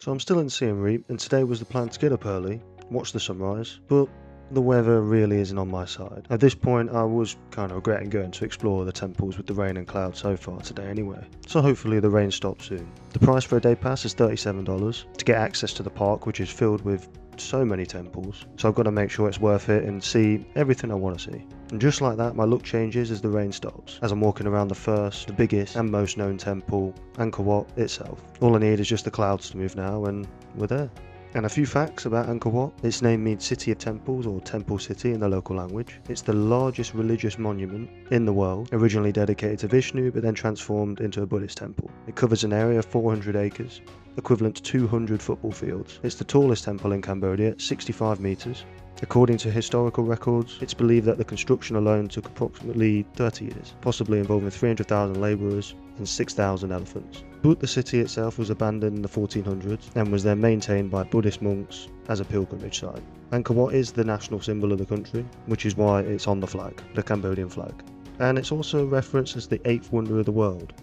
So I'm still in Siem Reap, and today was the plan to get up early, watch the sunrise, but the weather really isn't on my side. At this point I was kind of regretting going to explore the temples with the rain and clouds so far today anyway, so hopefully the rain stops soon. The price for a day pass is $37 to get access to the park, which is filled with so many temples, so I've got to make sure it's worth it and see everything I want to see. And just like that, my luck changes as the rain stops, as I'm walking around the first, the biggest and most known temple, Angkor Wat itself. All I need is just the clouds to move now and we're there. And a few facts about Angkor Wat. Its name means City of Temples or Temple City in the local language. It's the largest religious monument in the world, originally dedicated to Vishnu but then transformed into a Buddhist temple. It covers an area of 400 acres, equivalent to 200 football fields. It's the tallest temple in Cambodia at 65 meters. According to historical records, it's believed that the construction alone took approximately 30 years, possibly involving 300,000 labourers and 6,000 elephants. But the city itself was abandoned in the 1400s and was then maintained by Buddhist monks as a pilgrimage site. Angkor Wat is the national symbol of the country, which is why it's on the flag, the Cambodian flag. And it's also referenced as the 8th wonder of the world,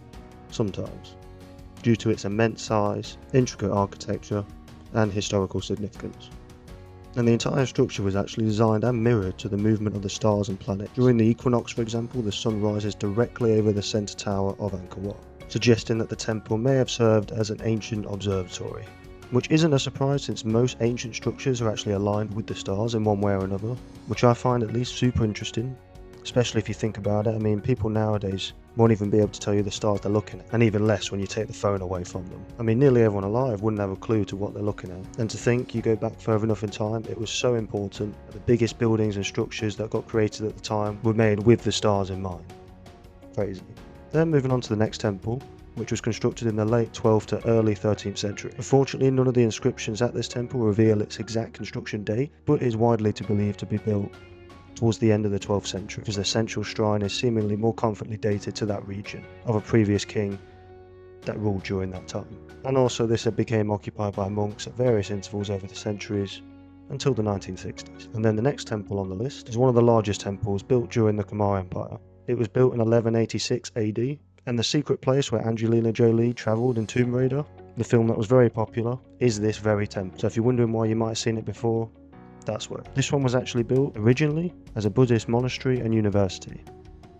sometimes, due to its immense size, intricate architecture and historical significance. And the entire structure was actually designed and mirrored to the movement of the stars and planets. During the equinox, for example, the sun rises directly over the centre tower of Angkor Wat, suggesting that the temple may have served as an ancient observatory. Which isn't a surprise, since most ancient structures are actually aligned with the stars in one way or another, which I find at least super interesting, especially if you think about it. I mean, people nowadays won't even be able to tell you the stars they're looking at, and even less when you take the phone away from them. I mean, nearly everyone alive wouldn't have a clue to what they're looking at. And to think you go back further enough in time, it was so important that the biggest buildings and structures that got created at the time were made with the stars in mind. Crazy. Then moving on to the next temple, which was constructed in the late 12th to early 13th century. Unfortunately, none of the inscriptions at this temple reveal its exact construction date, but is widely believed to be built towards the end of the 12th century, because the central shrine is seemingly more confidently dated to that region of a previous king that ruled during that time. And also this became occupied by monks at various intervals over the centuries until the 1960s. And then the next temple on the list is one of the largest temples built during the Khmer Empire. It was built in 1186 AD, and the secret place where Angelina Jolie travelled in Tomb Raider, the film that was very popular, is this very temple. So if you're wondering why you might have seen it before, that's where. This one was actually built originally as a Buddhist monastery and university.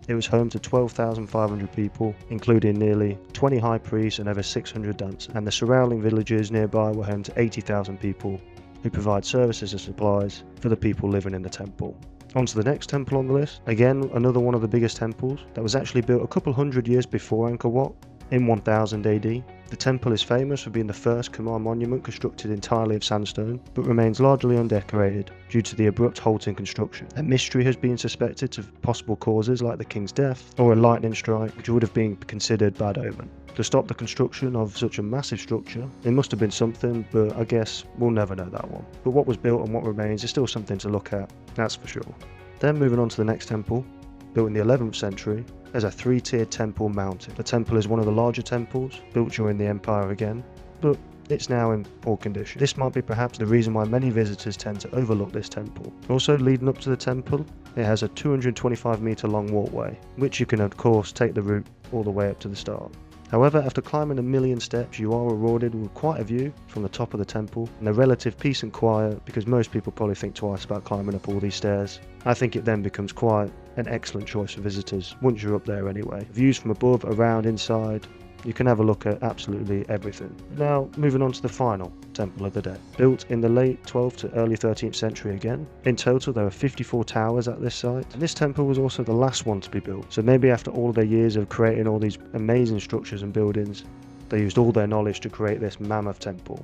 It was home to 12,500 people, including nearly 20 high priests and over 600 dancers, and the surrounding villages nearby were home to 80,000 people who provide services and supplies for the people living in the temple. On to the next temple on the list, again another one of the biggest temples that was actually built a couple hundred years before Angkor Wat in 1000 AD. The temple is famous for being the first Khmer monument constructed entirely of sandstone, but remains largely undecorated due to the abrupt halt in construction. A mystery has been suspected of possible causes like the king's death or a lightning strike, which would have been considered bad omen. To stop the construction of such a massive structure, it must have been something, but I guess we'll never know that one. But what was built and what remains is still something to look at, that's for sure. Then moving on to the next temple, built in the 11th century, as a three-tiered temple mountain. The temple is one of the larger temples, built during the empire again, but it's now in poor condition. This might be perhaps the reason why many visitors tend to overlook this temple. Also, leading up to the temple, it has a 225 meter long walkway, which you can of course take the route all the way up to the start. However, after climbing 1,000,000 steps, you are rewarded with quite a view from the top of the temple and a relative peace and quiet, because most people probably think twice about climbing up all these stairs. I think it then becomes quite an excellent choice for visitors once you're up there anyway. Views from above, around, inside, you can have a look at absolutely everything. Now, moving on to the final temple of the day. Built in the late 12th to early 13th century again. In total, there are 54 towers at this site. And this temple was also the last one to be built. So maybe after all their years of creating all these amazing structures and buildings, they used all their knowledge to create this mammoth temple.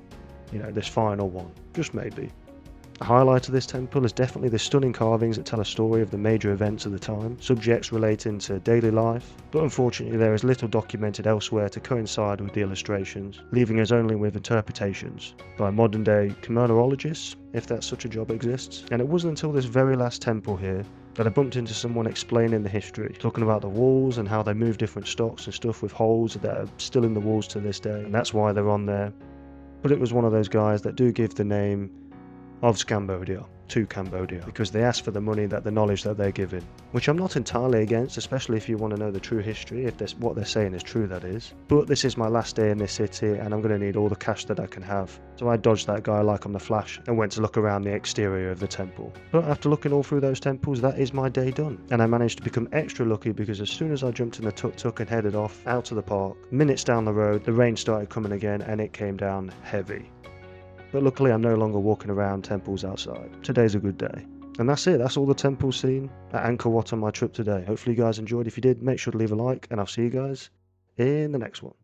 You know, this final one. Just maybe. The highlight of this temple is definitely the stunning carvings that tell a story of the major events of the time, subjects relating to daily life, but unfortunately there is little documented elsewhere to coincide with the illustrations, leaving us only with interpretations by modern day Khmerologists, if that such a job exists. And it wasn't until this very last temple here that I bumped into someone explaining the history, talking about the walls and how they move different stocks and stuff with holes that are still in the walls to this day, and that's why they're on there. But it was one of those guys that do give the name of Cambodia to Cambodia, because they ask for the money, that the knowledge that they're given, which I'm not entirely against, especially if you want to know the true history, if this, what they're saying is true, that is. But this is my last day in this city, and I'm going to need all the cash that I can have. So I dodged that guy like on the Flash and went to look around the exterior of the temple. But after looking all through those temples, that is my day done. And I managed to become extra lucky, because as soon as I jumped in the tuk-tuk and headed off out to the park, minutes down the road, the rain started coming again, and it came down heavy. But luckily I'm no longer walking around temples outside. Today's a good day. And that's it, that's all the temples seen at Angkor Wat on my trip today. Hopefully you guys enjoyed. If you did, make sure to leave a like, and I'll see you guys in the next one.